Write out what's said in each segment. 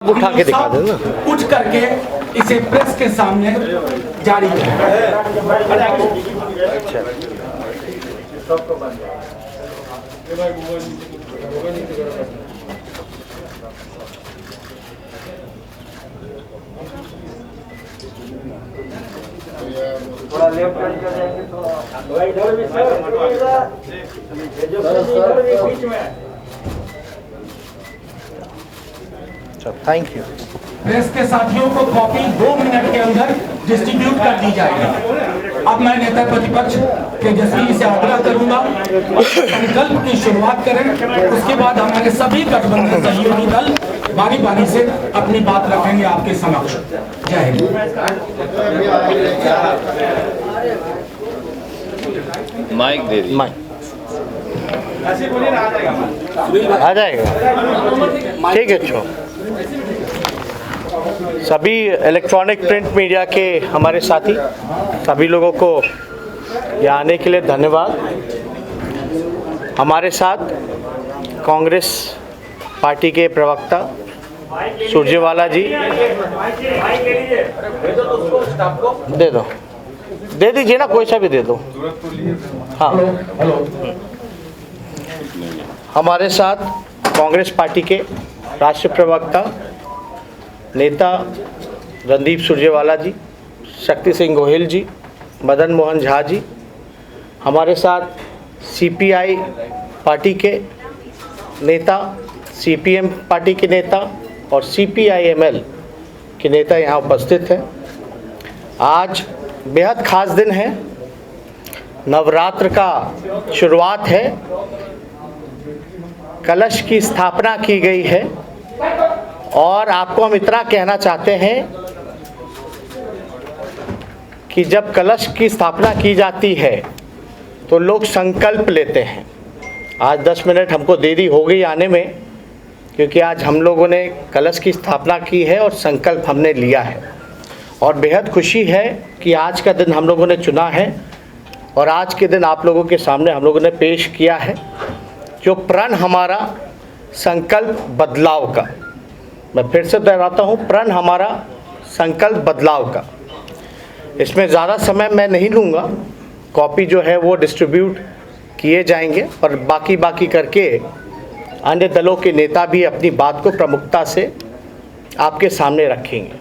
उठा के दिखा दो ना। उठ करके इसे प्रेस के सामने जारी करें। थोड़ा लेफ्ट कर जाएंगे, थोड़ा इधर भी बीच में। Thank you. प्रेस के साथियों को कॉपी 2 मिनट के अंदर डिस्ट्रीब्यूट कर दी जाएगी। अब मैं नेता प्रतिपक्ष तेजस्वी से आग्रह करूंगा संकल्प की शुरुआत करें, उसके बाद हमारे सभी गठबंधन सहयोगी दल बारी बारी से अपनी बात रखेंगे आपके समक्ष। जय हिंद। माइक दे दी। माइक आ जाएगा, ठीक है। अच्छा, सभी इलेक्ट्रॉनिक प्रिंट मीडिया के हमारे साथी सभी लोगों को यहाँ आने के लिए धन्यवाद। हमारे साथ कांग्रेस पार्टी के प्रवक्ता सुरजेवाला जी, दे दीजिए ना, कोई सा भी दे दो। हाँ, हमारे साथ कांग्रेस पार्टी के राष्ट्रीय प्रवक्ता नेता रणदीप सुरजेवाला जी, शक्ति सिंह गोहिल जी, मदन मोहन झा जी, हमारे साथ सीपीआई पार्टी के नेता, सीपीएम पार्टी के नेता और सीपीआईएमएल के नेता यहाँ उपस्थित हैं। आज बेहद खास दिन है, नवरात्र का शुरुआत है, कलश की स्थापना की गई है और आपको हम इतना कहना चाहते हैं कि जब कलश की स्थापना की जाती है तो लोग संकल्प लेते हैं। आज 10 मिनट हमको देरी हो गई आने में, क्योंकि आज हम लोगों ने कलश की स्थापना की है और संकल्प हमने लिया है और बेहद खुशी है कि आज का दिन हम लोगों ने चुना है और आज के दिन आप लोगों के सामने हम लोगों ने पेश किया है जो प्रण हमारा संकल्प बदलाव का। मैं फिर से दोहराता हूँ, प्रण हमारा संकल्प बदलाव का। इसमें ज़्यादा समय मैं नहीं लूँगा, कॉपी जो है वो डिस्ट्रीब्यूट किए जाएंगे और बाकी करके अन्य दलों के नेता भी अपनी बात को प्रमुखता से आपके सामने रखेंगे।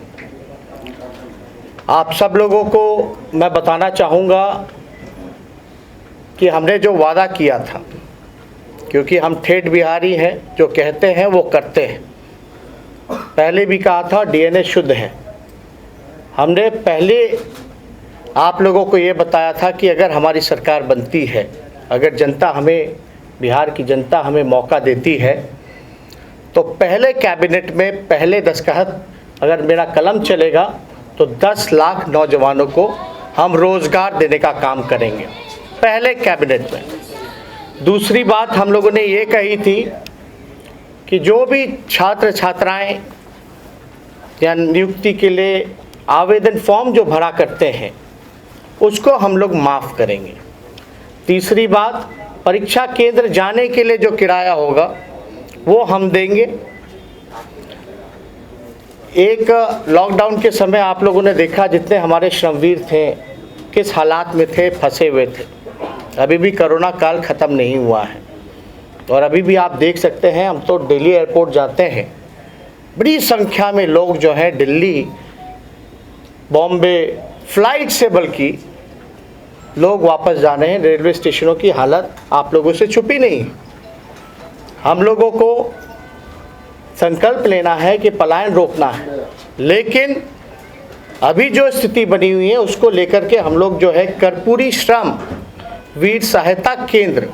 आप सब लोगों को मैं बताना चाहूँगा कि हमने जो वादा किया था, क्योंकि हम ठेठ बिहारी हैं, जो कहते हैं वो करते हैं। पहले भी कहा था डीएनए शुद्ध है। हमने पहले आप लोगों को ये बताया था कि अगर हमारी सरकार बनती है, अगर जनता हमें, बिहार की जनता हमें मौका देती है, तो पहले कैबिनेट में पहले दस्तखत अगर मेरा कलम चलेगा तो 10 लाख नौजवानों को हम रोज़गार देने का काम करेंगे, पहले कैबिनेट में। दूसरी बात हम लोगों ने ये कही थी कि जो भी छात्र छात्राएं या नियुक्ति के लिए आवेदन फॉर्म जो भरा करते हैं उसको हम लोग माफ़ करेंगे। तीसरी बात, परीक्षा केंद्र जाने के लिए जो किराया होगा वो हम देंगे। एक लॉकडाउन के समय आप लोगों ने देखा जितने हमारे श्रमवीर थे किस हालात में थे, फंसे हुए थे। अभी भी कोरोना काल ख़त्म नहीं हुआ है और अभी भी आप देख सकते हैं, हम तो दिल्ली एयरपोर्ट जाते हैं, बड़ी संख्या में लोग जो हैं दिल्ली, बॉम्बे फ़्लाइट से बल्कि लोग वापस जा रहे हैं। रेलवे स्टेशनों की हालत आप लोगों से छुपी नहीं। हम लोगों को संकल्प लेना है कि पलायन रोकना है, लेकिन अभी जो स्थिति बनी हुई है उसको लेकर के हम लोग जो है कर्पूरी श्रम वीर सहायता केंद्र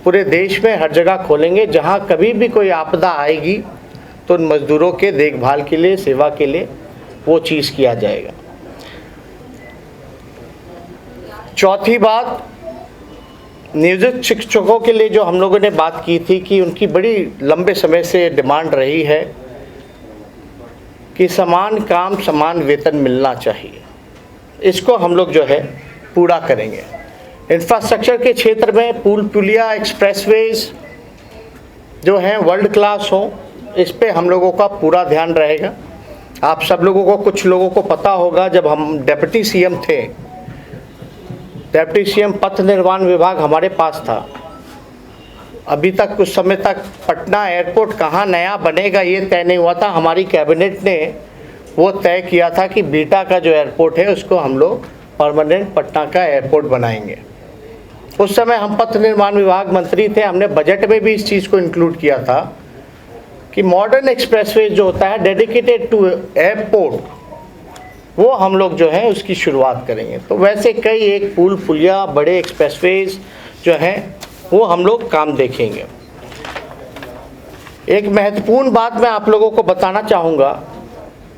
पूरे देश में हर जगह खोलेंगे, जहां कभी भी कोई आपदा आएगी तो उन मज़दूरों के देखभाल के लिए, सेवा के लिए वो चीज़ किया जाएगा। चौथी बात, नियोजित शिक्षकों के लिए जो हम लोगों ने बात की थी कि उनकी बड़ी लंबे समय से डिमांड रही है कि समान काम समान वेतन मिलना चाहिए, इसको हम लोग जो है पूरा करेंगे। इंफ्रास्ट्रक्चर के क्षेत्र में पुल पुलिया एक्सप्रेसवेज जो हैं वर्ल्ड क्लास हों, इस पे हम लोगों का पूरा ध्यान रहेगा। आप सब लोगों को, कुछ लोगों को पता होगा, जब हम डिप्टी सीएम थे, डिप्टी सीएम पथ निर्माण विभाग हमारे पास था। अभी तक कुछ समय तक पटना एयरपोर्ट कहाँ नया बनेगा ये तय नहीं हुआ था। हमारी कैबिनेट ने वो तय किया था कि बीटा का जो एयरपोर्ट है उसको हम लोग परमानेंट पटना का एयरपोर्ट बनाएंगे। उस समय हम पथ निर्माण विभाग मंत्री थे, हमने बजट में भी इस चीज़ को इंक्लूड किया था कि मॉडर्न एक्सप्रेसवे जो होता है डेडिकेटेड टू एयरपोर्ट, वो हम लोग जो है उसकी शुरुआत करेंगे। तो वैसे कई एक पुल पुलिया बड़े एक्सप्रेसवेज जो हैं वो हम लोग काम देखेंगे। एक महत्वपूर्ण बात मैं आप लोगों को बताना चाहूँगा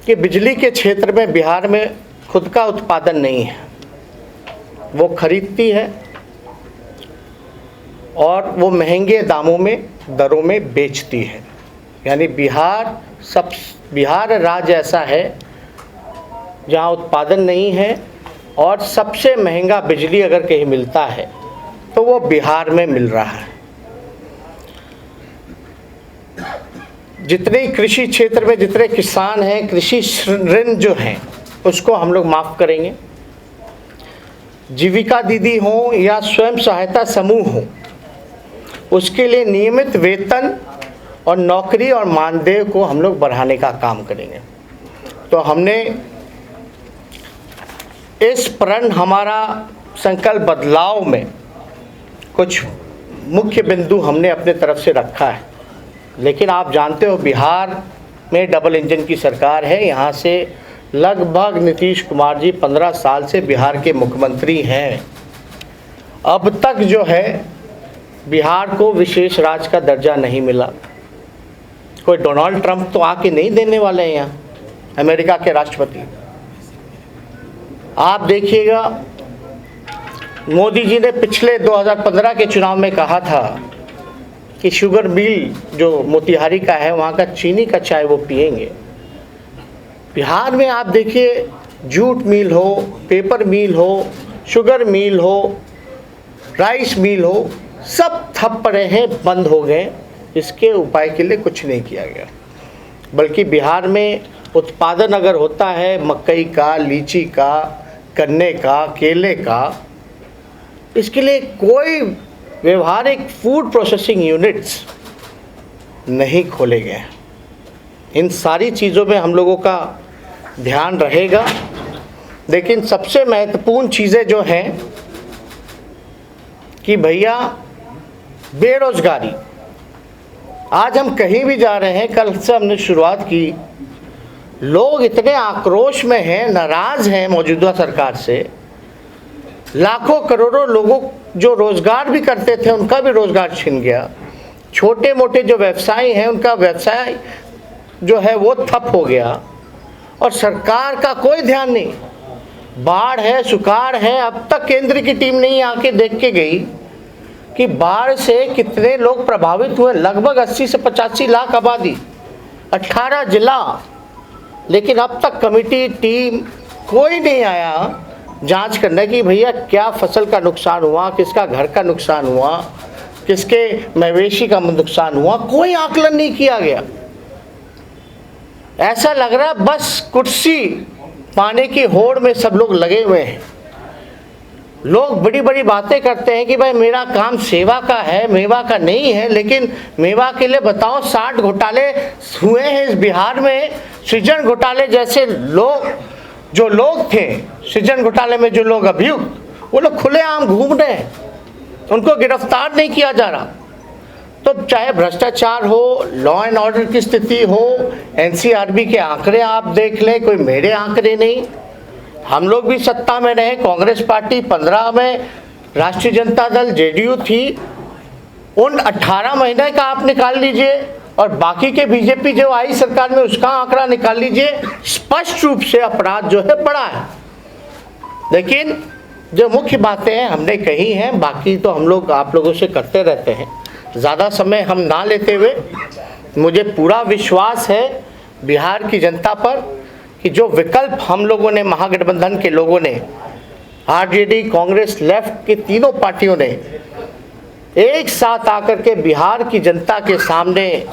कि बिजली के क्षेत्र में बिहार में खुद का उत्पादन नहीं है, वो खरीदती है और वो महंगे दामों में दरों में बेचती है। यानी बिहार राज्य ऐसा है जहाँ उत्पादन नहीं है और सबसे महंगा बिजली अगर कहीं मिलता है तो वो बिहार में मिल रहा है। जितने कृषि क्षेत्र में जितने किसान हैं, कृषि ऋण जो हैं उसको हम लोग माफ़ करेंगे। जीविका दीदी हो या स्वयं सहायता समूह हो, उसके लिए नियमित वेतन और नौकरी और मानदेय को हम लोग बढ़ाने का काम करेंगे। तो हमने इस प्रण हमारा संकल्प बदलाव में कुछ मुख्य बिंदु हमने अपने तरफ से रखा है। लेकिन आप जानते हो बिहार में डबल इंजन की सरकार है। यहाँ से लगभग नीतीश कुमार जी 15 साल से बिहार के मुख्यमंत्री हैं। अब तक जो है बिहार को विशेष राज्य का दर्जा नहीं मिला। कोई डोनाल्ड ट्रंप तो आके नहीं देने वाले हैं यहाँ, अमेरिका के राष्ट्रपति। आप देखिएगा मोदी जी ने पिछले 2015 के चुनाव में कहा था कि शुगर मिल जो मोतिहारी का है वहाँ का चीनी का चाय वो पिएंगे। बिहार में आप देखिए जूट मिल हो, पेपर मिल हो, शुगर मिल हो, राइस मिल हो, सब ठप पड़े हैं, बंद हो गए। इसके उपाय के लिए कुछ नहीं किया गया। बल्कि बिहार में उत्पादन अगर होता है मकई का, लीची का, गन्ने का, केले का, इसके लिए कोई व्यवहारिक फूड प्रोसेसिंग यूनिट्स नहीं खोले गए। इन सारी चीज़ों में हम लोगों का ध्यान रहेगा। लेकिन सबसे महत्वपूर्ण चीज़ें जो हैं कि भैया बेरोजगारी, आज हम कहीं भी जा रहे हैं, कल से हमने शुरुआत की, लोग इतने आक्रोश में हैं, नाराज़ हैं मौजूदा सरकार से। लाखों करोड़ों लोगों जो रोज़गार भी करते थे उनका भी रोज़गार छिन गया। छोटे मोटे जो व्यवसायी हैं उनका व्यवसाय जो है वो ठप हो गया और सरकार का कोई ध्यान नहीं। बाढ़ है, सुखाड़ है, अब तक केंद्र की टीम नहीं आके देख के गई कि बाढ़ से कितने लोग प्रभावित हुए। लगभग 80 से 85 लाख आबादी, 18 जिला, लेकिन अब तक कमेटी टीम कोई नहीं आया जांच करने की भैया क्या फसल का नुकसान हुआ, किसका घर का नुकसान हुआ, किसके मवेशी का नुकसान हुआ। कोई आकलन नहीं किया गया। ऐसा लग रहा है बस कुर्सी पाने की होड़ में सब लोग लगे हुए हैं। लोग बड़ी बड़ी बातें करते हैं कि भाई मेरा काम सेवा का है, मेवा का नहीं है। लेकिन मेवा के लिए बताओ 60 घोटाले हुए हैं इस बिहार में। सृजन घोटाले जैसे जो लोग थे, सृजन घोटाले में जो लोग अभियुक्त, वो लोग खुलेआम घूम रहे हैं, उनको गिरफ्तार नहीं किया जा रहा। तो चाहे भ्रष्टाचार हो, लॉ एंड ऑर्डर की स्थिति हो, एनसीआरबी के आंकड़े आप देख लें, कोई मेरे आंकड़े नहीं। हम लोग भी सत्ता में रहे, कांग्रेस पार्टी 15 में, राष्ट्रीय जनता दल जेडीयू थी। उन 18 महीने का आप निकाल लीजिए और बाकी के बीजेपी जो आई सरकार में उसका आंकड़ा निकाल लीजिए। स्पष्ट रूप से अपराध जो है बढ़ा है। लेकिन जो मुख्य बातें हैं हमने कही हैं, बाकी तो हम लोग आप लोगों से करते रहते हैं। ज़्यादा समय हम ना लेते हुए, मुझे पूरा विश्वास है बिहार की जनता पर कि जो विकल्प हम लोगों ने, महागठबंधन के लोगों ने, आरजेडी, कांग्रेस, लेफ्ट की तीनों पार्टियों ने एक साथ आकर के बिहार की जनता के सामने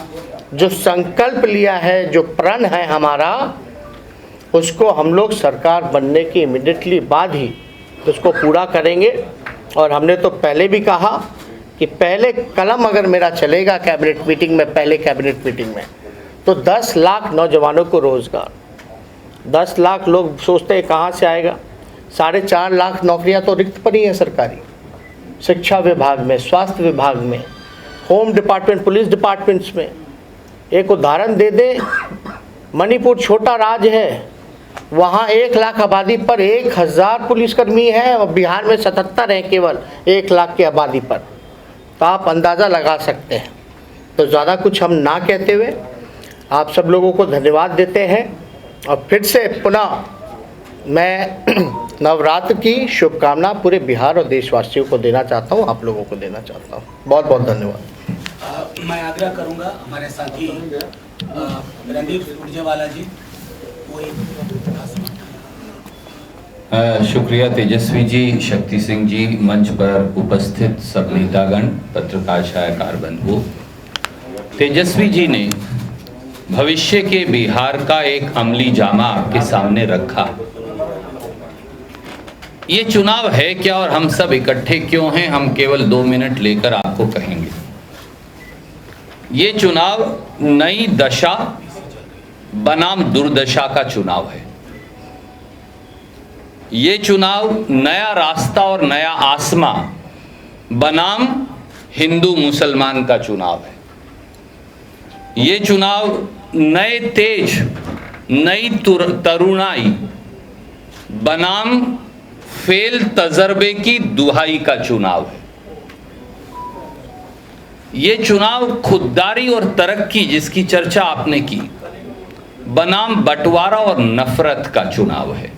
जो संकल्प लिया है, जो प्रण है हमारा, उसको हम लोग सरकार बनने के इमीडिएटली बाद ही उसको पूरा करेंगे। और हमने तो पहले भी कहा कि पहले कलम अगर मेरा चलेगा कैबिनेट मीटिंग में, पहले कैबिनेट मीटिंग में, तो 10 लाख नौजवानों को रोज़गार, 10 लाख लोग सोचते हैं कहाँ से आएगा, 4.5 लाख नौकरियाँ तो रिक्त पड़ी हैं सरकारी, शिक्षा विभाग में, स्वास्थ्य विभाग में, होम डिपार्टमेंट, पुलिस डिपार्टमेंट्स में। एक उदाहरण दे दें, मणिपुर छोटा राज्य है, वहाँ 1 लाख आबादी पर 1000 पुलिसकर्मी हैं और बिहार में 77 हैं केवल 1 लाख की आबादी पर। तो आप अंदाज़ा लगा सकते हैं। तो ज़्यादा कुछ हम ना कहते हुए आप सब लोगों को धन्यवाद देते हैं और फिर से पुनः मैं नवरात्र की शुभकामना पूरे बिहार और देशवासियों को देना चाहता हूँ, आप लोगों को देना चाहता हूँ। बहुत बहुत धन्यवाद। मैं आग्रह करूंगा हमारे साथी रणदीप सुरजेवाला जी वो शुक्रिया तेजस्वी जी, शक्ति सिंह जी, मंच पर उपस्थित सब नेतागण, पत्रकार, छायाकार बंधुओं। तेजस्वी जी ने भविष्य के बिहार का एक अमली जामा आपके सामने रखा। ये चुनाव है क्या और हम सब इकट्ठे क्यों हैं, हम केवल 2 मिनट लेकर आपको कहेंगे। ये चुनाव नई दशा बनाम दुर्दशा का चुनाव है। ये चुनाव नया रास्ता और नया आसमां बनाम हिंदू मुसलमान का चुनाव है। ये चुनाव नए तेज, नई तरुणाई बनाम फेल तजर्बे की दुहाई का चुनाव है। ये चुनाव खुददारी और तरक्की, जिसकी चर्चा आपने की, बनाम बंटवारा और नफरत का चुनाव है।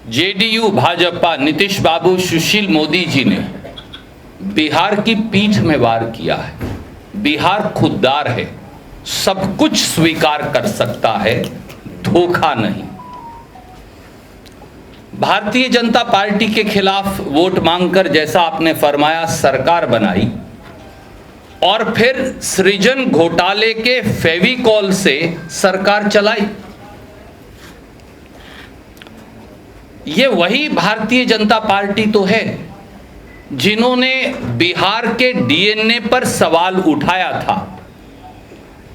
जेडीयू, भाजपा, नीतीश बाबू, सुशील मोदी जी ने बिहार की पीठ में वार किया है। बिहार खुददार है, सब कुछ स्वीकार कर सकता है, धोखा नहीं। भारतीय जनता पार्टी के खिलाफ वोट मांगकर, जैसा आपने फरमाया, सरकार बनाई और फिर सृजन घोटाले के फेविकॉल से सरकार चलाई। ये वही भारतीय जनता पार्टी तो है जिन्होंने बिहार के डीएनए पर सवाल उठाया था,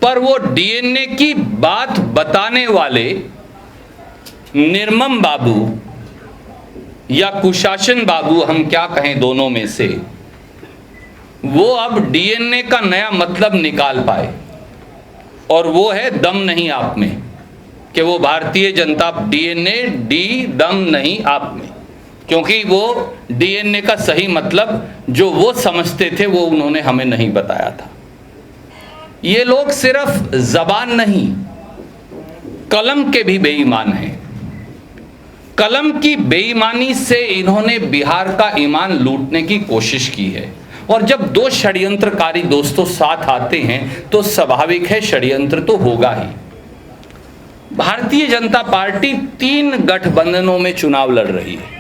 पर वो डीएनए की बात बताने वाले निर्मम बाबू या कुशासन बाबू, हम क्या कहें दोनों में से, वो अब डीएनए का नया मतलब निकाल पाए, और वो है दम नहीं आप में, कि वो भारतीय जनता डीएनए डी दम नहीं आप में, क्योंकि वो डीएनए का सही मतलब जो वो समझते थे वो उन्होंने हमें नहीं बताया था। ये लोग सिर्फ जबान नहीं, कलम के भी बेईमान हैं। कलम की बेईमानी से इन्होंने बिहार का ईमान लूटने की कोशिश की है। और जब 2 षड्यंत्रकारी दोस्तों साथ आते हैं तो स्वाभाविक है षड्यंत्र तो होगा ही। भारतीय जनता पार्टी 3 गठबंधनों में चुनाव लड़ रही है।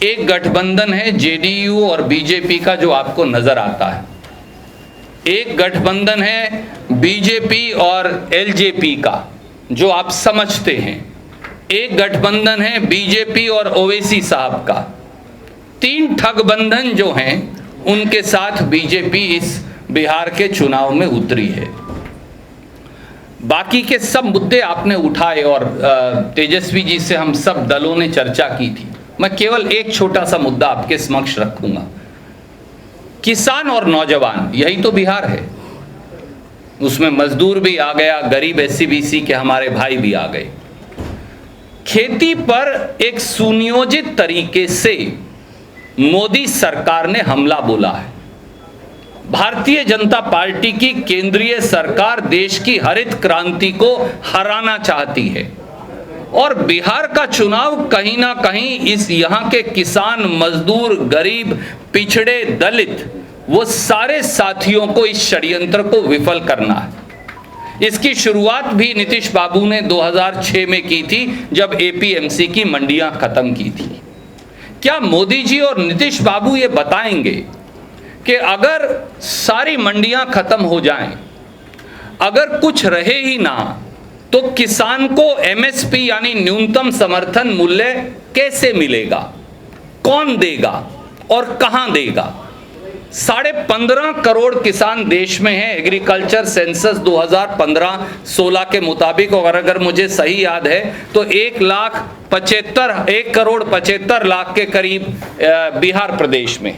एक गठबंधन है जेडीयू और बीजेपी का, जो आपको नजर आता है। एक गठबंधन है बीजेपी और एलजेपी का, जो आप समझते हैं। एक गठबंधन है बीजेपी और ओवैसी साहब का। 3 ठगबंधन जो हैं उनके साथ बीजेपी इस बिहार के चुनाव में उतरी है। बाकी के सब मुद्दे आपने उठाए और तेजस्वी जी से हम सब दलों ने चर्चा की थी। मैं केवल एक छोटा सा मुद्दा आपके समक्ष रखूंगा। किसान और नौजवान, यही तो बिहार है। उसमें मजदूर भी आ गया, गरीब एससी-बीसी के हमारे भाई भी आ गए। खेती पर एक सुनियोजित तरीके से मोदी सरकार ने हमला बोला है। भारतीय जनता पार्टी की केंद्रीय सरकार देश की हरित क्रांति को हराना चाहती है और बिहार का चुनाव कहीं ना कहीं इस यहाँ के किसान, मजदूर, गरीब, पिछड़े, दलित, वो सारे साथियों को इस षड्यंत्र को विफल करना है। इसकी शुरुआत भी नीतीश बाबू ने 2006 में की थी, जब एपीएमसी की मंडियां खत्म की थी। क्या मोदी जी और नीतीश बाबू ये बताएंगे कि अगर सारी मंडियां खत्म हो जाएं, अगर कुछ रहे ही ना, तो किसान को एमएसपी यानी न्यूनतम समर्थन मूल्य कैसे मिलेगा, कौन देगा और कहां देगा? 15.5 करोड़ किसान देश में हैं। एग्रीकल्चर सेंसस 2015-16 के मुताबिक, और अगर मुझे सही याद है तो 1,75,00,000 के करीब बिहार प्रदेश में।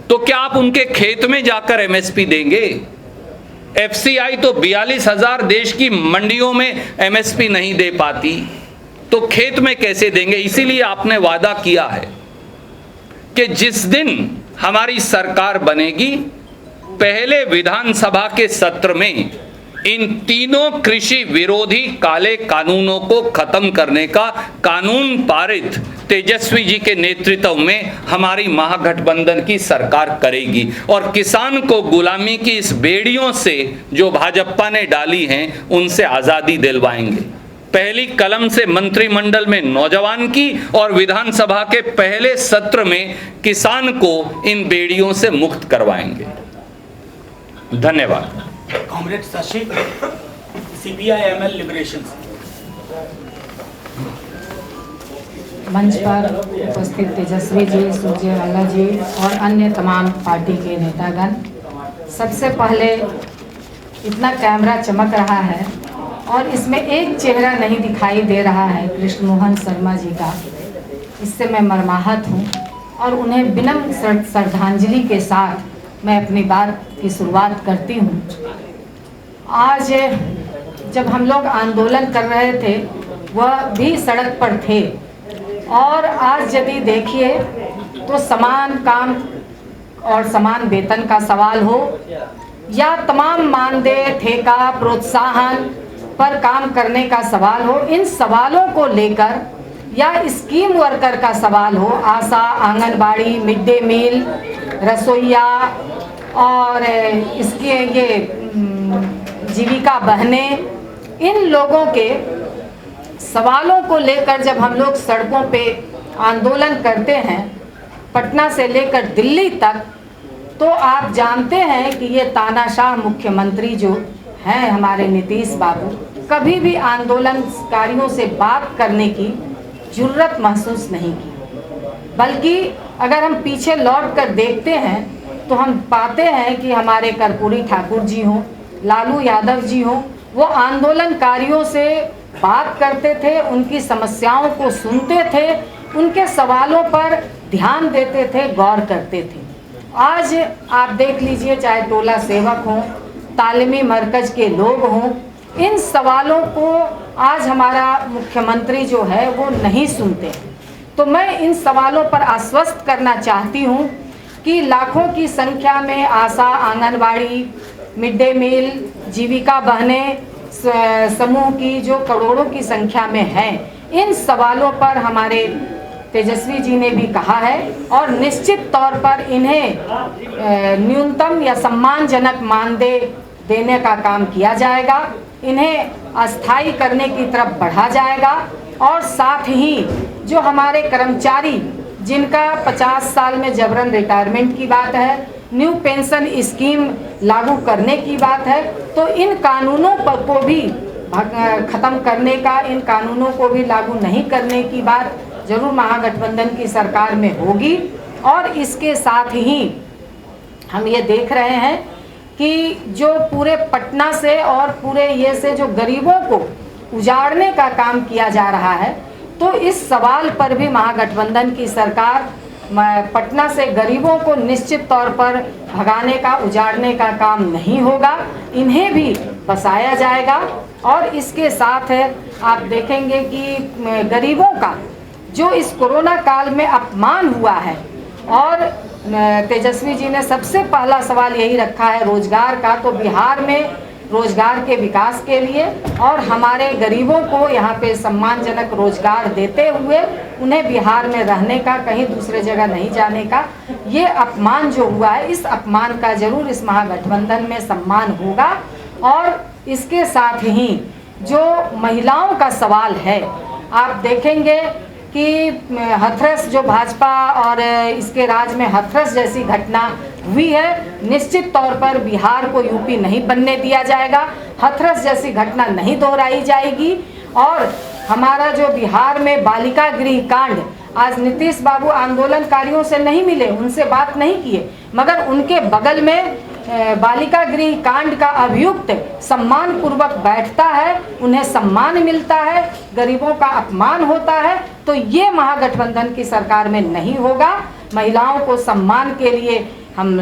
तो क्या आप उनके खेत में जाकर एमएसपी देंगे? एफसीआई तो 42,000 देश की मंडियों में एमएसपी नहीं दे पाती, तो खेत में कैसे देंगे? इसीलिए आपने वादा किया है कि जिस दिन हमारी सरकार बनेगी, पहले विधानसभा के सत्र में इन तीनों कृषि विरोधी काले कानूनों को खत्म करने का कानून पारित तेजस्वी जी के नेतृत्व में हमारी महागठबंधन की सरकार करेगी, और किसान को गुलामी की इस बेड़ियों से जो भाजपा ने डाली हैं उनसे आजादी दिलवाएंगे। पहली कलम से मंत्रिमंडल में नौजवान की, और विधानसभा के पहले सत्र में किसान को इन बेड़ियों से मुक्त करवाएंगे। धन्यवाद। Comrade Shashi, CPI-ML liberation. मंच पर उपस्थित तेजस्वी जी, सुरजेवाला जी और अन्य तमाम पार्टी के नेतागण, सबसे पहले इतना कैमरा चमक रहा है और इसमें एक चेहरा नहीं दिखाई दे रहा है कृष्ण मोहन शर्मा जी का, इससे मैं मर्माहत हूँ और उन्हें विनम्र श्रद्धांजलि के साथ मैं अपनी बात की शुरुआत करती हूँ। आज जब हम लोग आंदोलन कर रहे थे वह भी सड़क पर थे, और आज यदि देखिए तो समान काम और समान वेतन का सवाल हो या तमाम मानदेय, ठेका, प्रोत्साहन पर काम करने का सवाल हो, इन सवालों को लेकर या स्कीम वर्कर का सवाल हो, आशा, आंगनबाड़ी, मिड डे मील, रसोईया और इसके ये जीविका बहनें, इन लोगों के सवालों को लेकर जब हम लोग सड़कों पे आंदोलन करते हैं पटना से लेकर दिल्ली तक, तो आप जानते हैं कि ये तानाशाह मुख्यमंत्री जो हैं हमारे नीतीश बाबू, कभी भी आंदोलनकारियों से बात करने की जुर्रत महसूस नहीं की। बल्कि अगर हम पीछे लौट कर देखते हैं तो हम पाते हैं कि हमारे कर्पूरी ठाकुर जी हों, लालू यादव जी हों, वो आंदोलनकारियों से बात करते थे, उनकी समस्याओं को सुनते थे, उनके सवालों पर ध्यान देते थे, गौर करते थे। आज आप देख लीजिए, चाहे टोला सेवक हों, तालीमी मरकज के लोग हों, इन सवालों को आज हमारा मुख्यमंत्री जो है वो नहीं सुनते। तो मैं इन सवालों पर आश्वस्त करना चाहती हूँ कि लाखों की संख्या में आशा, आंगनबाड़ी, मिड डे मील, जीविका बहनें समूह की जो करोड़ों की संख्या में हैं, इन सवालों पर हमारे तेजस्वी जी ने भी कहा है और निश्चित तौर पर इन्हें न्यूनतम या सम्मानजनक मानदेय देने का काम किया जाएगा, इन्हें अस्थायी करने की तरफ बढ़ा जाएगा, और साथ ही जो हमारे कर्मचारी जिनका 50 साल में जबरन रिटायरमेंट की बात है, न्यू पेंशन स्कीम लागू करने की बात है, तो इन कानूनों पर को भी ख़त्म करने का, इन कानूनों को भी लागू नहीं करने की बात जरूर महागठबंधन की सरकार में होगी। और इसके साथ ही हम ये देख रहे हैं कि जो पूरे पटना से और पूरे ये से जो गरीबों को उजाड़ने का काम किया जा रहा है, तो इस सवाल पर भी महागठबंधन की सरकार पटना से गरीबों को निश्चित तौर पर भगाने का, उजाड़ने का काम नहीं होगा, इन्हें भी बसाया जाएगा। और इसके साथ आप देखेंगे कि गरीबों का जो इस कोरोना काल में अपमान हुआ है, और तेजस्वी जी ने सबसे पहला सवाल यही रखा है रोजगार का, तो बिहार में रोजगार के विकास के लिए और हमारे गरीबों को यहाँ पे सम्मानजनक रोजगार देते हुए उन्हें बिहार में रहने का, कहीं दूसरे जगह नहीं जाने का, ये अपमान जो हुआ है, इस अपमान का जरूर इस महागठबंधन में सम्मान होगा। और इसके साथ ही जो महिलाओं का सवाल है, आप देखेंगे कि हथरस जो भाजपा और इसके राज में हथरस जैसी घटना हुई है। निश्चित तौर पर बिहार को यूपी नहीं बनने दिया जाएगा, हाथरस जैसी घटना नहीं दोहराई जाएगी। और हमारा जो बिहार में बालिका गृह कांड, आज नीतीश बाबू आंदोलनकारियों से नहीं मिले, उनसे बात नहीं किए, मगर उनके बगल में बालिका गृह कांड का अभियुक्त सम्मान पूर्वक बैठता है, उन्हें सम्मान मिलता है, गरीबों का अपमान होता है, तो ये महागठबंधन की सरकार में नहीं होगा। महिलाओं को सम्मान के लिए हम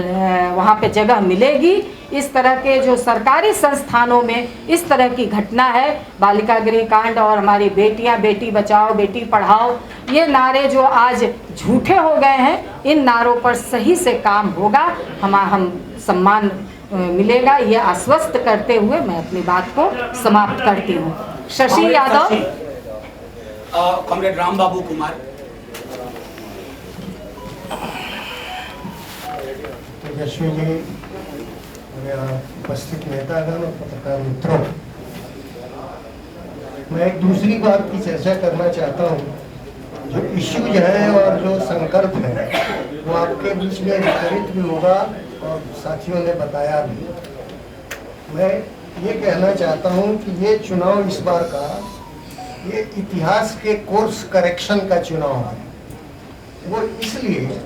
वहाँ पे जगह मिलेगी। इस तरह के जो सरकारी संस्थानों में इस तरह की घटना है, बालिका गृह कांड और हमारी बेटियां, बेटी बचाओ बेटी पढ़ाओ, ये नारे जो आज झूठे हो गए हैं, इन नारों पर सही से काम होगा, हम सम्मान मिलेगा, ये आश्वस्त करते हुए मैं अपनी बात को समाप्त करती हूँ। शशि यादव। कॉमरेड राम बाबू कुमार। तेजस्वी जी, उपस्थित नेतागण और पत्रकार मित्रों, मैं एक दूसरी बात की चर्चा करना चाहता हूँ। जो इश्यूज हैं और जो संकल्प है वो आपके बीच में वितरित भी होगा और साथियों ने बताया भी। मैं ये कहना चाहता हूँ कि ये चुनाव इस बार का ये इतिहास के कोर्स करेक्शन का चुनाव है। वो इसलिए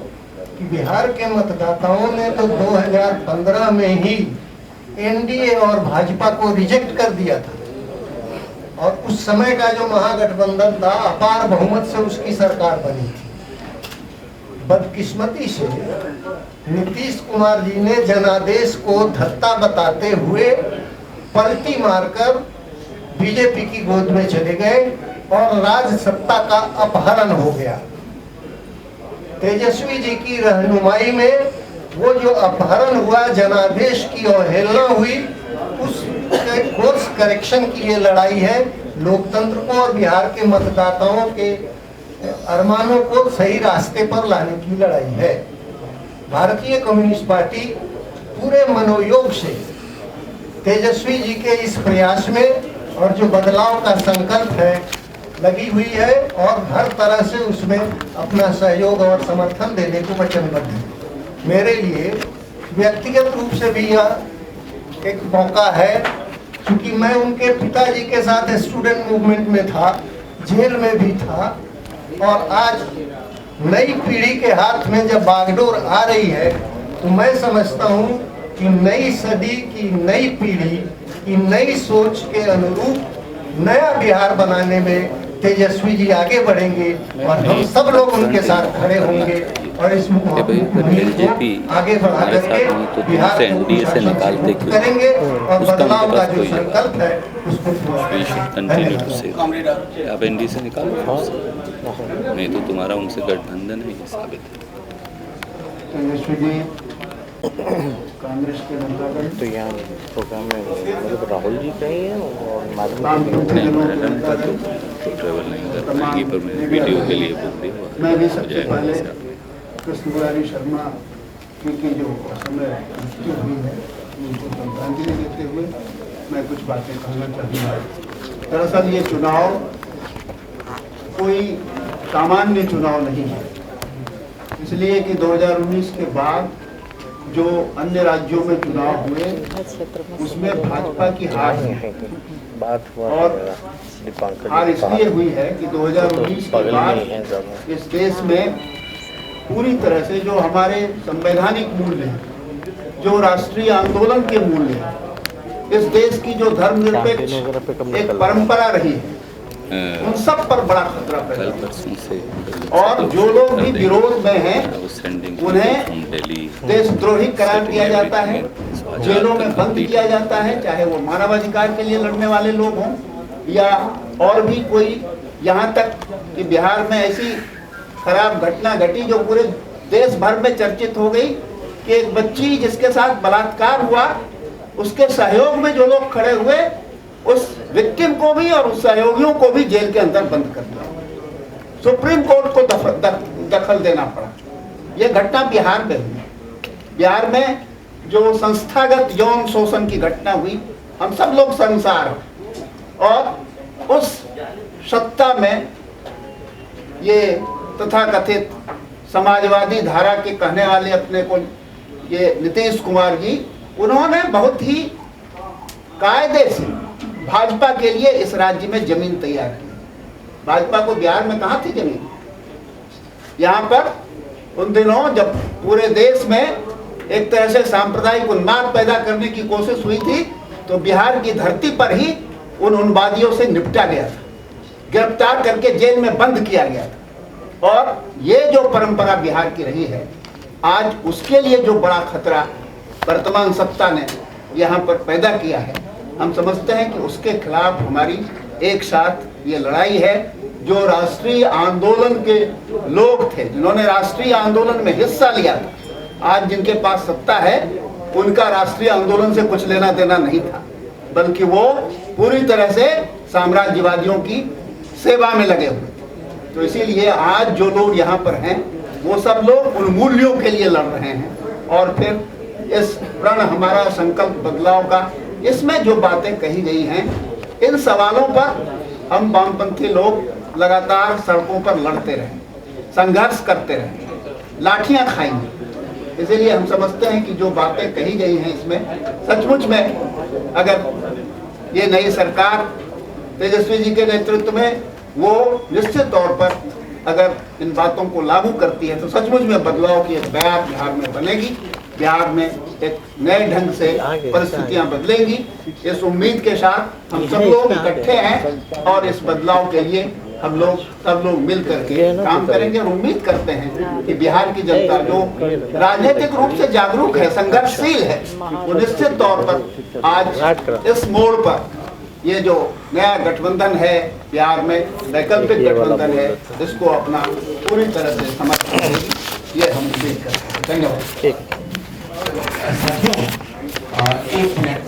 कि बिहार के मतदाताओं ने तो 2015 में ही एनडीए और भाजपा को रिजेक्ट कर दिया था, और उस समय का जो महागठबंधन था अपार बहुमत से उसकी सरकार बनी थी। बदकिस्मती से नीतीश कुमार जी ने जनादेश को धत्ता बताते हुए पलटी मारकर बीजेपी की गोद में चले गए और राज सत्ता का अपहरण हो गया। तेजस्वी जी की रहनुमाई में वो जो अपहरण हुआ, जनादेश की अवहेलना हुई, उस कोर्स करेक्शन की ये लड़ाई है। लोकतंत्र को और बिहार के मतदाताओं के अरमानों को सही रास्ते पर लाने की लड़ाई है। भारतीय कम्युनिस्ट पार्टी पूरे मनोयोग से तेजस्वी जी के इस प्रयास में और जो बदलाव का संकल्प है लगी हुई है, और हर तरह से उसमें अपना सहयोग और समर्थन देने को वचनबद्ध है। मेरे लिए व्यक्तिगत रूप से भी यह एक मौका है, क्योंकि मैं उनके पिताजी के साथ स्टूडेंट मूवमेंट में था, जेल में भी था, और आज नई पीढ़ी के हाथ में जब बागडोर आ रही है तो मैं समझता हूँ कि नई सदी की नई पीढ़ी की नई सोच के अनुरूप नया बिहार बनाने में तेजस्वी जी आगे बढ़ेंगे और हम सब लोग उनके साथ खड़े होंगे और इस मुहिम को आगे बढ़ा करके बिहार को से निकालते क्यों करेंगे और बदलाव का जो संकल्प है उसको आप एनडीए से निकालो, नहीं तो तुम्हारा उनसे गठबंधन है, ये साबित है। तेजस्वी जी कांग्रेस के नेतागण तो यहाँ प्रोग्राम में मतलब राहुल जी का ही है और तो ट्रेवल नहीं कर पाएंगी, पर मैंने वीडियो के लिए बुक दी। मैं भी सबसे पहले कृष्ण मुरारी शर्मा की जो समय मृत्यु हुई है उनको श्रद्धांजलि देते हुए मैं कुछ बातें कहना चाहूँगा। दरअसल ये चुनाव कोई सामान्य चुनाव नहीं है, इसलिए कि 2019 के बाद जो अन्य राज्यों में चुनाव हुए उसमें भाजपा की हार है, और हार इसलिए हुई है कि 2019 के बाद इस देश में पूरी तरह से जो हमारे संवैधानिक मूल्य हैं, जो राष्ट्रीय आंदोलन के मूल्य हैं, इस देश की जो धर्मनिरपेक्ष एक परंपरा रही है, उन सब पर बड़ा खतरा पैदा हुआ। और जो लोग भी विरोध में हैं उन्हें देशद्रोही करार दिया जाता है, जेलों में बंद किया जाता है, चाहे वो मानवाधिकार के लिए लड़ने वाले लोग हों या और भी कोई। यहाँ तक कि बिहार में ऐसी खराब घटना घटी जो पूरे देश भर में चर्चित हो गई कि एक बच्ची जिसके साथ बलात्कार हुआ, उसके सहयोग में जो लोग खड़े हुए उस विक्टिम को भी और उस सहयोगियों को भी जेल के अंदर बंद कर दिया। सुप्रीम कोर्ट को दखल देना पड़ा। यह घटना बिहार में हुई। बिहार में जो संस्थागत यौन शोषण की घटना हुई, हम सब लोग संसार, और उस सत्ता में ये तथाकथित समाजवादी धारा के कहने वाले अपने को ये नीतीश कुमार जी, उन्होंने बहुत ही कायदे से भाजपा के लिए इस राज्य में जमीन तैयार की। भाजपा को बिहार में कहाँ थी जमीन? यहाँ पर उन दिनों जब पूरे देश में एक तरह से सांप्रदायिक उन्माद पैदा करने की कोशिश हुई थी, तो बिहार की धरती पर ही उन उन्मादियों से निपटा गया था, गिरफ्तार करके जेल में बंद किया गया था। और ये जो परंपरा बिहार की रही है, आज उसके लिए जो बड़ा खतरा वर्तमान सत्ता ने यहाँ पर पैदा किया है, हम समझते हैं कि उसके खिलाफ हमारी एक साथ ये लड़ाई है। जो राष्ट्रीय आंदोलन के लोग थे, जिन्होंने राष्ट्रीय आंदोलन में हिस्सा लिया था, आज जिनके पास सत्ता है, उनका राष्ट्रीय आंदोलन से कुछ लेना देना नहीं था, बल्कि वो पूरी तरह से साम्राज्यवादियों की सेवा में लगे हुए। तो इसीलिए आज जो लोग यहाँ पर हैं, वो सब लोग उन मूल्यों के लिए लड़ रहे हैं। और फिर इस प्रण हमारा संकल्प बदलाव का, इसमें जो बातें कही गई हैं, इन सवालों पर हम वामपंथी लोग लगातार सड़कों पर लड़ते रहे, संघर्ष करते रहे, लाठियां खाएंगे। इसीलिए हम समझते हैं कि जो बातें कही गई हैं इसमें सचमुच में अगर ये नई सरकार तेजस्वी जी के नेतृत्व में वो निश्चित तौर पर अगर इन बातों को लागू करती है, तो सचमुच में बदलाव की एक बयार बिहार में बनेगी। बिहार में एक नए ढंग से परिस्थितियां बदलेंगी। इस उम्मीद के साथ हम सब लोग इकट्ठे हैं और इस बदलाव के लिए हम लोग सब लोग मिल करके काम करेंगे। और उम्मीद करते हैं कि बिहार की जनता जो राजनीतिक रूप से जागरूक है, संघर्षशील है, वो निश्चित तौर पर आज इस मोड़ पर ये जो नया गठबंधन है बिहार में, वैकल्पिक गठबंधन है, इसको अपना पूरी तरह से समर्थन देगी, ये हम उम्मीद करते हैं। धन्यवाद। एक मिनट,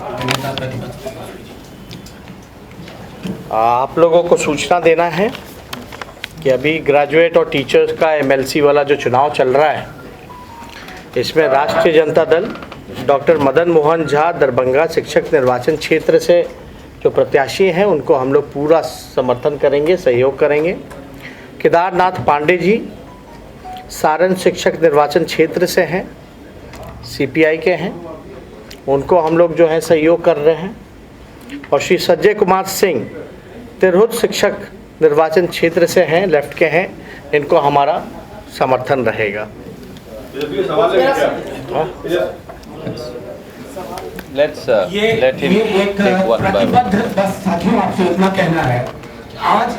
आप लोगों को सूचना देना है कि अभी ग्रेजुएट और टीचर्स का एमएलसी वाला जो चुनाव चल रहा है, इसमें राष्ट्रीय जनता दल डॉक्टर मदन मोहन झा दरभंगा शिक्षक निर्वाचन क्षेत्र से जो प्रत्याशी हैं, उनको हम लोग पूरा समर्थन करेंगे, सहयोग करेंगे। केदारनाथ पांडे जी सारण शिक्षक निर्वाचन क्षेत्र से हैं, सीपीआई के हैं, उनको हम लोग जो है सहयोग कर रहे हैं। और श्री संजय कुमार सिंह तिरहुत शिक्षक निर्वाचन क्षेत्र से हैं, लेफ्ट के हैं, इनको हमारा समर्थन रहेगा। ये एक प्रतिबद्ध, बस साथियों आपसे इतना कहना है, आज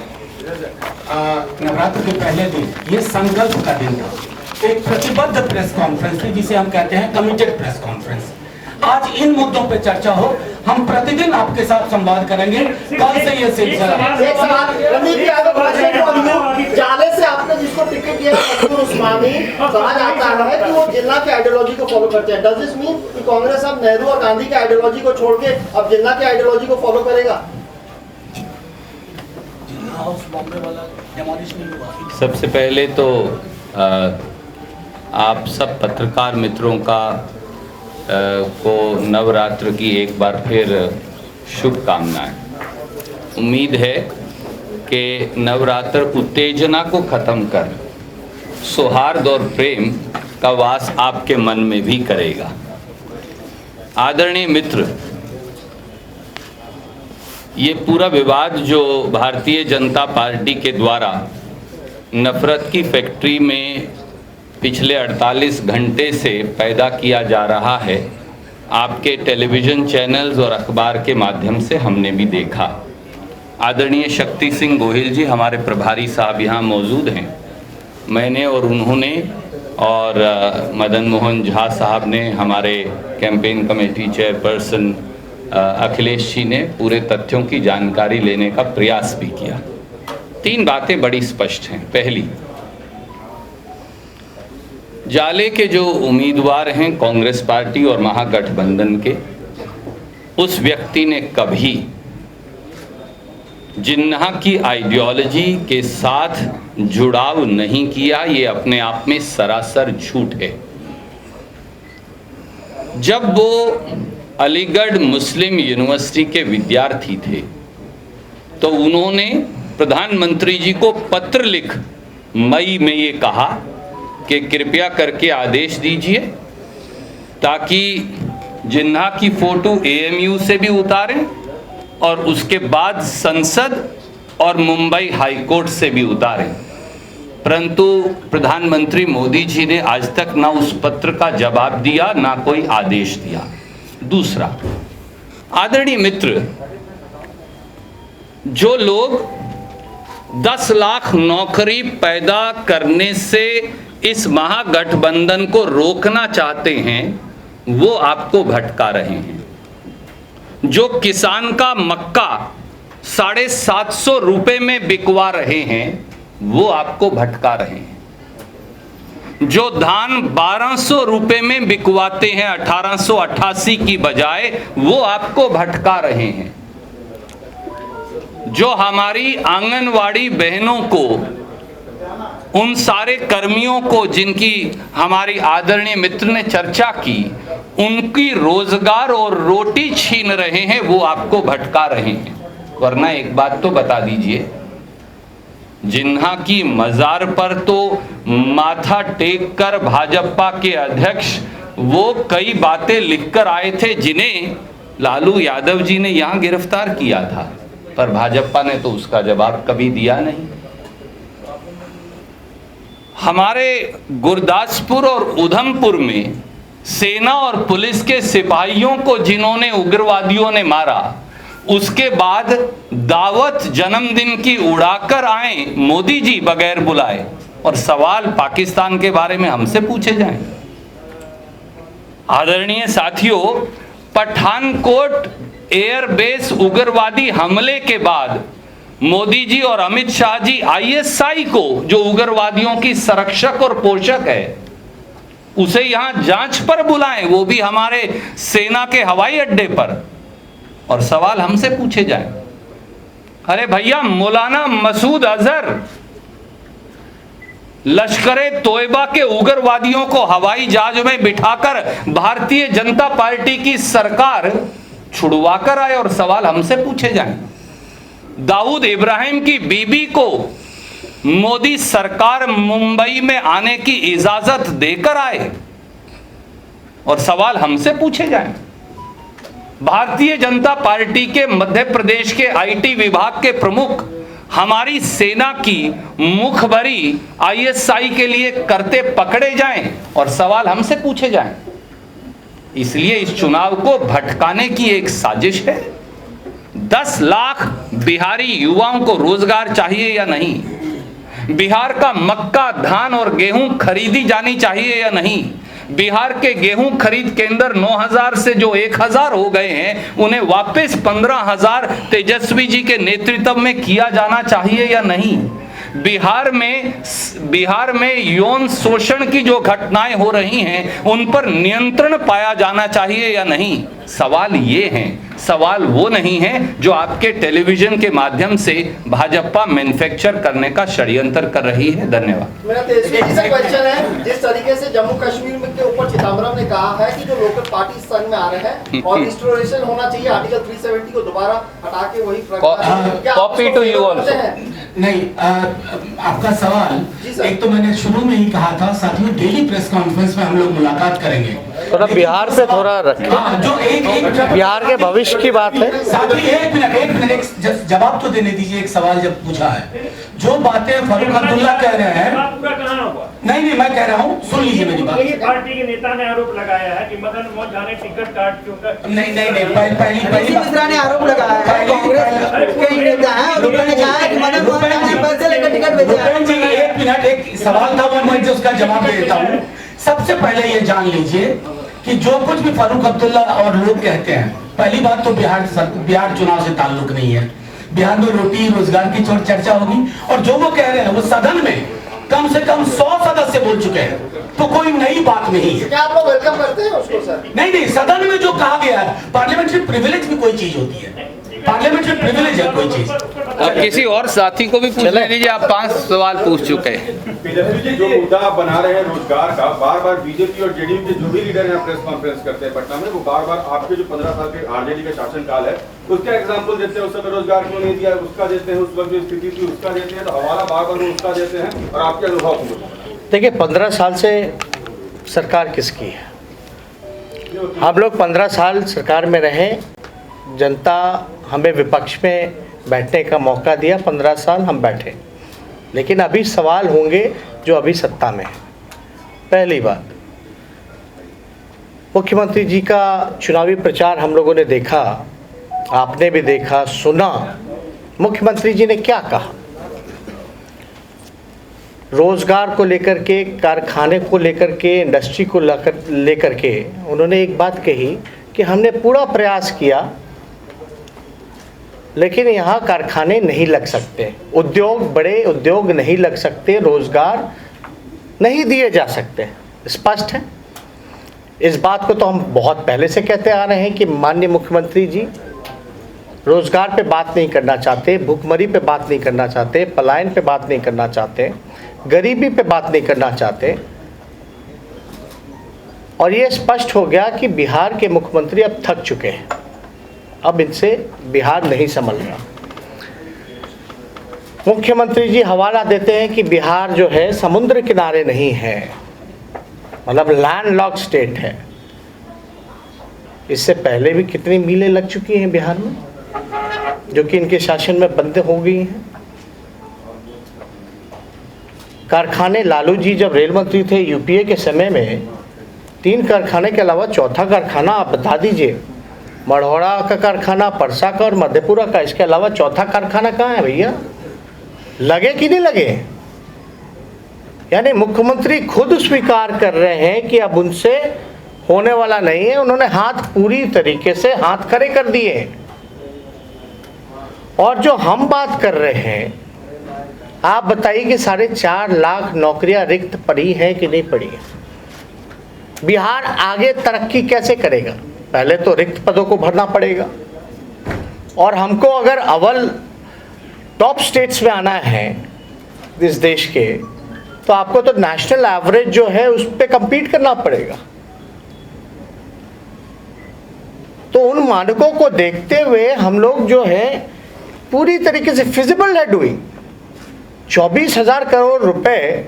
नवरात्र के पहले दिन ये संकल्प का दिन था, एक प्रतिबद्ध प्रेस कॉन्फ्रेंस थी जिसे हम कहते हैं कमिटेड प्रेस कॉन्फ्रेंस। आज इन मुद्दों पे चर्चा हो, हम प्रतिदिन आपके साथ संवाद करेंगे। कल से ये सिलसिला जाले से आपने जिसको टिकट दिया उस्मानी कहा जाता है कि वो जिन्ना की आइडियोलॉजी को फॉलो करते हैं। डज दिस मीन कि कांग्रेस अब नेहरू और गांधी की आइडियोलॉजी को छोड़ के अब जिन्ना की आइडियोलॉजी को फॉलो करेगा? सबसे पहले तो आप सब पत्रकार मित्रों का को नवरात्र की एक बार फिर शुभकामनाएं। उम्मीद है कि नवरात्र उत्तेजना को ख़त्म कर सौहार्द और प्रेम का वास आपके मन में भी करेगा। आदरणीय मित्र, ये पूरा विवाद जो भारतीय जनता पार्टी के द्वारा नफरत की फैक्ट्री में पिछले 48 घंटे से पैदा किया जा रहा है, आपके टेलीविज़न चैनल्स और अखबार के माध्यम से हमने भी देखा। आदरणीय शक्ति सिंह गोहिल जी हमारे प्रभारी साहब यहाँ मौजूद हैं। मैंने और उन्होंने और मदन मोहन झा साहब ने, हमारे campaign committee chairperson Akhilesh ji ने पूरे तथ्यों की जानकारी लेने का प्रयास भी किया। 3 बातें बड़ी स्पष्ट हैं। पहली, जाले के जो उम्मीदवार हैं कांग्रेस पार्टी और महागठबंधन के, उस व्यक्ति ने कभी जिन्ना की आइडियोलॉजी के साथ जुड़ाव नहीं किया। ये अपने आप में सरासर झूठ है। जब वो अलीगढ़ मुस्लिम यूनिवर्सिटी के विद्यार्थी थे तो उन्होंने प्रधानमंत्री जी को पत्र लिख मई में ये कहा कि कृपया करके आदेश दीजिए ताकि जिन्ना की फोटो एएमयू से भी उतारें और उसके बाद संसद और मुंबई हाईकोर्ट से भी उतारें। परंतु प्रधानमंत्री मोदी जी ने आज तक ना उस पत्र का जवाब दिया, ना कोई आदेश दिया। दूसरा, आदरणीय मित्र, जो लोग 10 लाख नौकरी पैदा करने से इस महागठबंधन को रोकना चाहते हैं, वो आपको भटका रहे हैं। जो किसान का मक्का 750 रुपए में बिकवा रहे हैं, वो आपको भटका रहे हैं। जो धान 1200 रुपए में बिकवाते हैं 1888 की बजाय, वो आपको भटका रहे हैं। जो हमारी आंगनवाड़ी बहनों को, उन सारे कर्मियों को जिनकी हमारी आदरणीय मित्र ने चर्चा की, उनकी रोजगार और रोटी छीन रहे हैं, वो आपको भटका रहे हैं। वरना एक बात तो बता दीजिए, जिन्हा की मजार पर तो माथा टेक कर भाजपा के अध्यक्ष वो कई बातें लिखकर आए थे जिन्हें लालू यादव जी ने यहां गिरफ्तार किया था, पर भाजपा ने तो उसका जवाब कभी दिया नहीं। हमारे गुरदासपुर और उधमपुर में सेना और पुलिस के सिपाहियों को जिन्होंने उग्रवादियों ने मारा, उसके बाद दावत जन्मदिन की उड़ाकर आए मोदी जी बगैर बुलाए, और सवाल पाकिस्तान के बारे में हमसे पूछे जाएं। आदरणीय साथियों, पठानकोट एयरबेस उग्रवादी हमले के बाद मोदी जी और अमित शाह जी आईएसआई को, जो उग्रवादियों की संरक्षक और पोषक है, उसे यहां जांच पर बुलाएं, वो भी हमारे सेना के हवाई अड्डे पर, और सवाल हमसे पूछे जाएं। अरे भैया, मौलाना मसूद अजहर लश्करे तोयबा के उग्रवादियों को हवाई जहाज में बिठाकर भारतीय जनता पार्टी की सरकार छुड़वा कर आए, और सवाल हमसे पूछे जाएं। दाऊद इब्राहिम की बीबी को मोदी सरकार मुंबई में आने की इजाजत देकर आए, और सवाल हमसे पूछे जाएं। भारतीय जनता पार्टी के मध्य प्रदेश के आईटी विभाग के प्रमुख हमारी सेना की मुखबरी आईएसआई के लिए करते पकड़े जाएं, और सवाल हमसे पूछे जाएं। इसलिए इस चुनाव को भटकाने की एक साजिश है। 10 लाख बिहारी युवाओं को रोजगार चाहिए या नहीं? बिहार का मक्का, धान और गेहूं खरीदी जानी चाहिए या नहीं? बिहार के गेहूं खरीद केंद्र 9000 से जो 1000 हो गए हैं, उन्हें वापस 15000 तेजस्वी जी के नेतृत्व में किया जाना चाहिए या नहीं? बिहार में यौन शोषण की जो घटनाएं हो रही हैं, उन पर नियंत्रण पाया जाना चाहिए या नहीं? सवाल ये हैं, सवाल वो नहीं है जो आपके टेलीविजन के माध्यम से भाजपा मैन्युफैक्चर करने का षड्यंत्र कर रही है। धन्यवाद। मेरा तेजस्वी से क्वेश्चन है, जिस तरीके से जम्मू कश्मीर के ऊपर चिदम्बरम ने कहा है कि जो लोकल पार्टी संघ में आ रहे हैं और रिस्टोरेशन होना चाहिए, आर्टिकल 370 को दोबारा हटा के वही कॉपी टू यू आल्सो। नहीं, आपका सवाल, एक तो मैंने शुरू में ही कहा था, साथियों डेली प्रेस कॉन्फ्रेंस में हम लोग मुलाकात करेंगे। थोड़ा बिहार पे थोड़ा रखें, जो एक बिहार के भविष्य की बात है। साथी एक मिनट जवाब तो देने दीजिए। एक सवाल जब पूछा है, जो बातें फारूक अब्दुल्ला कह रहे हैं, नहीं मैं कह रहा हूँ, सुन लीजिए मेरी बात। पार्टी के नेता ने आरोप लगाया है कि मदन मोहन झा ने टिकट काट क्यों? नहीं पहली मिश्रा ने आरोप लगाया है, कांग्रेस के नेता हैं और उन्होंने कहा है कि मदन मोहन झा ने पैसे लेकर टिकट भेजा है। एक मिनट, एक सवाल था, मैं उसका जवाब दे देता हूँ। सबसे पहले ये जान लीजिए कि जो कुछ भी फारूक अब्दुल्ला और लोग कहते हैं, पहली बात तो बिहार चुनाव से ताल्लुक नहीं है। बिहार में रोटी रोजगार की चर्चा होगी, और जो वो कह रहे हैं वो सदन में कम से कम 100 सदस्य बोल चुके हैं, तो कोई नई बात नहीं है। क्या आप लोग वेलकम करते हैं उसको सर? नहीं, सदन में जो कहा गया है, पार्लियामेंट्री प्रिविलेज भी कोई चीज होती है, पार्लियामेंट्री प्रिविलेज है कोई चीज। अब किसी और साथी को भी पूछने दीजिए, आप 5 सवाल पूछ चुके हैं। तेजस्वी जी, जो मुद्दा आप बना रहे हैं रोजगार का, बार बार बीजेपी और जेडीयू के जो भी लीडर हैं प्रेस कॉन्फ्रेंस करते हैं पटना में, वो बार बार आपके जो 15 साल के आरजेडी का शासनकाल है उसका एग्जाम्पल देते हैं। उस समय रोजगार क्यों नहीं दिया, उसका देते हैं, उस वक्त जो स्थिति थी उसका देते हैं, तो हवाला बार बार उसका देते हैं, और आपके अनुभव को। देखिए, 15 साल से सरकार किसकी है? हम लोग 15 साल सरकार में रहे, जनता हमें विपक्ष में बैठने का मौका दिया, 15 साल हम बैठे, लेकिन अभी सवाल होंगे जो अभी सत्ता में है। पहली बात, मुख्यमंत्री जी का चुनावी प्रचार हम लोगों ने देखा, आपने भी देखा, सुना। मुख्यमंत्री जी ने क्या कहा? रोजगार को लेकर के, कारखाने को लेकर के, इंडस्ट्री को लेकर के उन्होंने एक बात कही कि हमने पूरा प्रयास किया लेकिन यहाँ कारखाने नहीं लग सकते, उद्योग, बड़े उद्योग नहीं लग सकते, रोजगार नहीं दिए जा सकते। स्पष्ट है। इस बात को तो हम बहुत पहले से कहते आ रहे हैं कि माननीय मुख्यमंत्री जी रोजगार पे बात नहीं करना चाहते, भूखमरी पे बात नहीं करना चाहते, पलायन पे बात नहीं करना चाहते, गरीबी पे बात नहीं करना चाहते। और ये स्पष्ट हो गया कि बिहार के मुख्यमंत्री अब थक चुके हैं, अब इनसे बिहार नहीं संभल रहा। मुख्यमंत्री जी हवाला देते हैं कि बिहार जो है समुद्र किनारे नहीं है, मतलब लैंडलॉक्ड स्टेट है। इससे पहले भी कितनी मीलें लग चुकी हैं बिहार में जो कि इनके शासन में बंद हो गई हैं। कारखाने, लालू जी जब रेल मंत्री थे यूपीए के समय में 3 कारखाने के अलावा चौथा कारखाना आप बता दीजिए। मढ़ौरा का कारखाना, परसा का और मधेपुरा का, इसके अलावा चौथा कारखाना कहाँ है भैया? लगे कि नहीं लगे? यानी मुख्यमंत्री खुद स्वीकार कर रहे हैं कि अब उनसे होने वाला नहीं है। उन्होंने हाथ पूरी तरीके से हाथ खड़े कर दिए। और जो हम बात कर रहे हैं, आप बताइए कि 4.5 लाख नौकरियां रिक्त पड़ी हैं कि नहीं पड़ी हैं? बिहार आगे तरक्की कैसे करेगा? पहले तो रिक्त पदों को भरना पड़ेगा, और हमको अगर अव्वल टॉप स्टेट्स में आना है इस देश के, तो आपको तो नेशनल एवरेज जो है उस पर कम्पीट करना पड़ेगा। तो उन मानकों को देखते हुए हम लोग जो है पूरी तरीके से फिजिबल है डूइंग। 24,000 करोड़ रुपए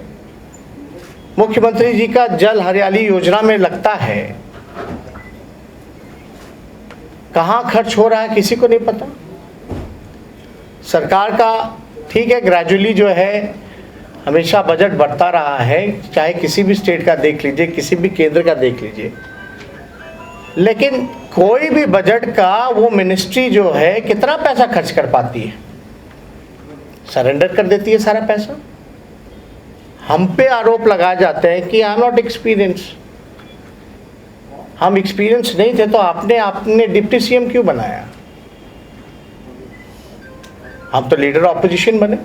मुख्यमंत्री जी का जल हरियाली योजना में लगता है, कहाँ खर्च हो रहा है किसी को नहीं पता। सरकार का ठीक है, ग्रेजुअली जो है हमेशा बजट बढ़ता रहा है, चाहे किसी भी स्टेट का देख लीजिए, किसी भी केंद्र का देख लीजिए, लेकिन कोई भी बजट का वो मिनिस्ट्री जो है कितना पैसा खर्च कर पाती है? सरेंडर कर देती है सारा पैसा। हम पे आरोप लगाए जाते हैं कि आई एम नॉट एक्सपीरियंस। हम एक्सपीरियंस नहीं थे तो आपने डिप्टी सीएम क्यों बनाया? हम तो लीडर ऑपोजिशन बने।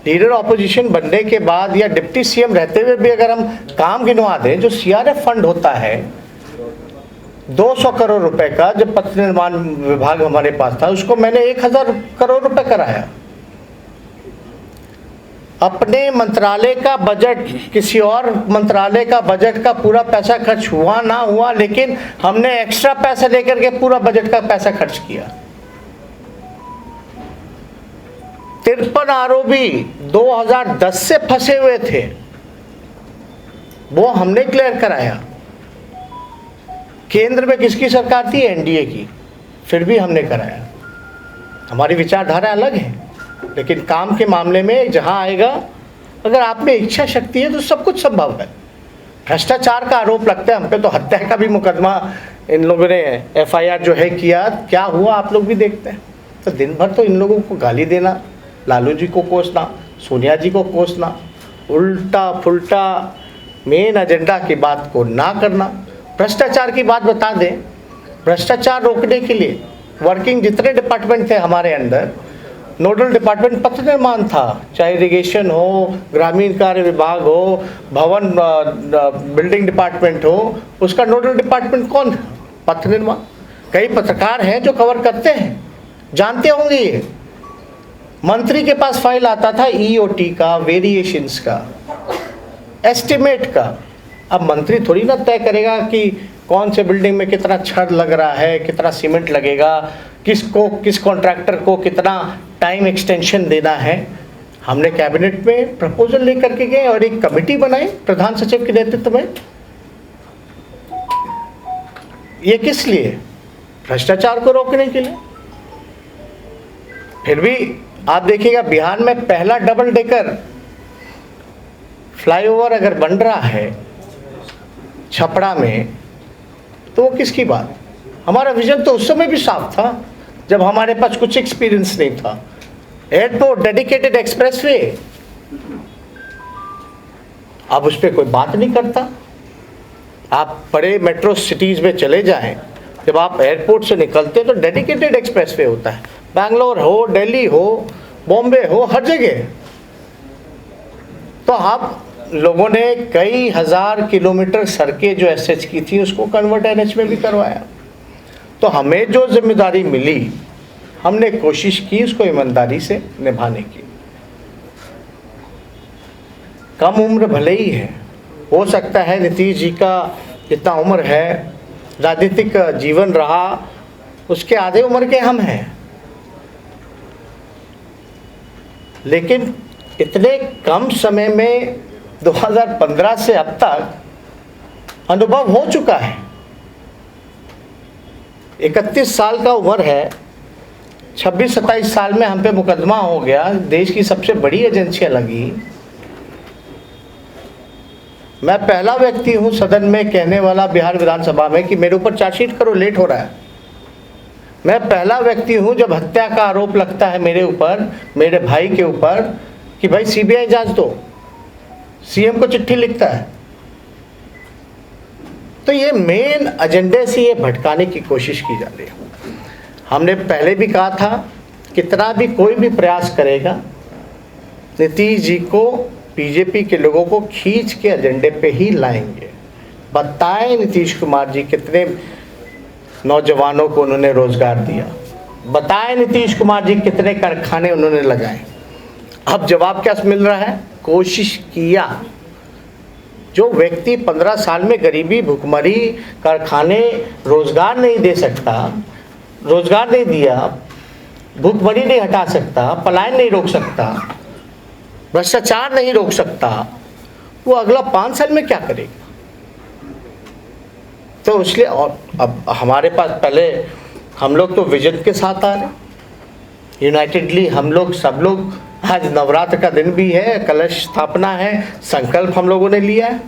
लीडर ऑपोजिशन बनने के बाद या डिप्टी सीएम रहते हुए भी अगर हम काम गिनवा दें, जो सीआरएफ फंड होता है 200 करोड़ रुपए का, जब पथ निर्माण विभाग हमारे पास था, उसको मैंने 1000 करोड़ रुपए कराया। अपने मंत्रालय का बजट, किसी और मंत्रालय का बजट का पूरा पैसा खर्च हुआ ना हुआ, लेकिन हमने एक्स्ट्रा पैसा लेकर के पूरा बजट का पैसा खर्च किया। 53 आरोपी 2010 से फंसे हुए थे, वो हमने क्लियर कराया। केंद्र में किसकी सरकार थी? एनडीए की, फिर भी हमने कराया। हमारी विचारधारा अलग है, लेकिन काम के मामले में जहां आएगा, अगर आप में इच्छा शक्ति है तो सब कुछ संभव है। भ्रष्टाचार का आरोप लगता है हम पे, तो हत्या का भी मुकदमा इन लोगों ने एफआईआर जो है किया, क्या हुआ आप लोग भी देखते हैं। तो दिन भर तो इन लोगों को गाली देना, लालू जी को कोसना, सोनिया जी को कोसना, उल्टा फुल्टा मेन एजेंडा की बात को ना करना। भ्रष्टाचार की बात बता दें, भ्रष्टाचार रोकने के लिए वर्किंग जितने डिपार्टमेंट थे हमारे अंदर, नोडल डिपार्टमेंट पथ निर्माण था, चाहे इरिगेशन हो, ग्रामीण कार्य विभाग हो, भवन बिल्डिंग डिपार्टमेंट हो, उसका नोडल डिपार्टमेंट कौन था? पथ निर्माण। कई पत्रकार हैं जो कवर करते हैं, जानते होंगे ये। मंत्री के पास फाइल आता था ईओटी का, वेरिएशंस का, एस्टिमेट का। अब मंत्री थोड़ी ना तय करेगा कि कौन से बिल्डिंग में कितना छड़ लग रहा है, कितना सीमेंट लगेगा, किस कॉन्ट्रैक्टर को कितना टाइम एक्सटेंशन देना है। हमने कैबिनेट में प्रपोजल लेकर के गए और एक कमेटी बनाई प्रधान सचिव के नेतृत्व में। ये किस लिए? भ्रष्टाचार को रोकने के लिए। फिर भी आप देखिएगा बिहार में पहला डबल डेकर फ्लाईओवर अगर बन रहा है छपरा में, तो वो किसकी बात? हमारा विजन तो उस समय भी साफ था जब हमारे पास कुछ एक्सपीरियंस नहीं था। एयरपोर्ट, डेडिकेटेड एक्सप्रेसवे, अब उस पर कोई बात नहीं करता। आप बड़े मेट्रो सिटीज में चले जाएं, जब आप एयरपोर्ट से निकलते हैं तो डेडिकेटेड एक्सप्रेसवे होता है। बैंगलोर हो, दिल्ली हो, बॉम्बे हो, हर जगह। तो आप लोगों ने कई हजार किलोमीटर सड़कें जो एसएच की थी उसको कन्वर्ट एनएच में भी करवाया। तो हमें जो जिम्मेदारी मिली हमने कोशिश की उसको ईमानदारी से निभाने की। कम उम्र भले ही है, हो सकता है नीतीश जी का जितना उम्र है, राजनीतिक जीवन रहा, उसके आधे उम्र के हम हैं, लेकिन इतने कम समय में 2015 से अब तक अनुभव हो चुका है। 31 साल का उम्र है, 26-27 साल में हम पे मुकदमा हो गया, देश की सबसे बड़ी एजेंसियां लगी। मैं पहला व्यक्ति हूं सदन में कहने वाला बिहार विधानसभा में कि मेरे ऊपर चार्जशीट करो, लेट हो रहा है। मैं पहला व्यक्ति हूं जब हत्या का आरोप लगता है मेरे ऊपर, मेरे भाई के ऊपर, कि भाई सीबीआई जांच दो, सीएम को चिट्ठी लिखता है। तो ये मेन एजेंडे से ये भटकाने की कोशिश की जा रही है। हमने पहले भी कहा था, कितना भी कोई भी प्रयास करेगा, नीतीश जी को, बीजेपी के लोगों को खींच के एजेंडे पे ही लाएंगे। बताएं नीतीश कुमार जी कितने नौजवानों को उन्होंने रोजगार दिया, बताएं नीतीश कुमार जी कितने कारखाने उन्होंने लगाए। अब जवाब क्या मिल रहा है? कोशिश किया। जो व्यक्ति 15 साल में गरीबी, भुखमरी, कारखाने, रोजगार नहीं दे सकता, रोजगार नहीं दिया, भुखमरी नहीं हटा सकता, पलायन नहीं रोक सकता, भ्रष्टाचार नहीं रोक सकता, वो अगला 5 साल में क्या करेगा? तो इसलिए, और अब हमारे पास, पहले हम लोग तो विजन के साथ आ रहे, यूनाइटेडली हम लोग, सब लोग, आज नवरात्र का दिन भी है, कलश स्थापना है, संकल्प हम लोगों ने लिया है,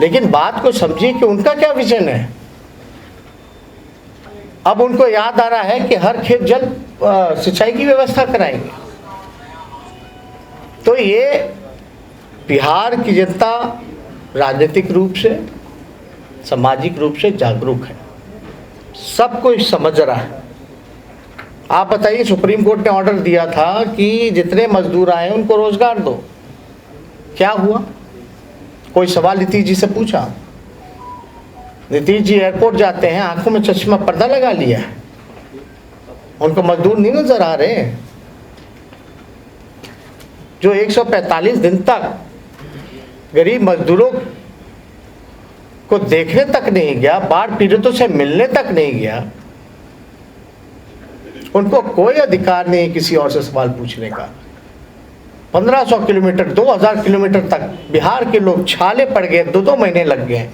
लेकिन बात को समझिए कि उनका क्या विजन है। अब उनको याद आ रहा है कि हर खेत जल सिंचाई की व्यवस्था कराएंगे। तो ये बिहार की जनता राजनीतिक रूप से, सामाजिक रूप से जागरूक है, सब कुछ समझ रहा है। आप बताइए, सुप्रीम कोर्ट ने ऑर्डर दिया था कि जितने मजदूर आए उनको रोजगार दो, क्या हुआ? कोई सवाल नीतीश जी से पूछा? नीतीश जी एयरपोर्ट जाते हैं, आंखों में चश्मा, पर्दा लगा लिया है, उनको मजदूर नहीं नजर आ रहे। जो 145 दिन तक गरीब मजदूरों को देखने तक नहीं गया, बाढ़ पीड़ितों से मिलने तक नहीं गया, उनको कोई अधिकार नहीं किसी और से सवाल पूछने का। 1500 किलोमीटर, 2000 किलोमीटर तक बिहार के लोग छाले पड़ गए, 2-2 महीने लग गए।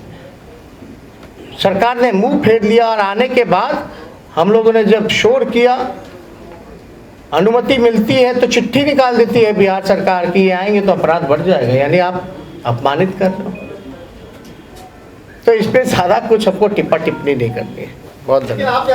सरकार ने मुंह फेर लिया, और आने के बाद हम लोगों ने जब शोर किया, अनुमति मिलती है तो चिट्ठी निकाल देती है बिहार सरकार की, आएंगे तो अपराध बढ़ जाएगा, यानी आप अपमानित कर रहे हो। तो इस पे ज़्यादा कुछ हमको टिप्पणी नहीं करनी है। बहुत धन्यवाद।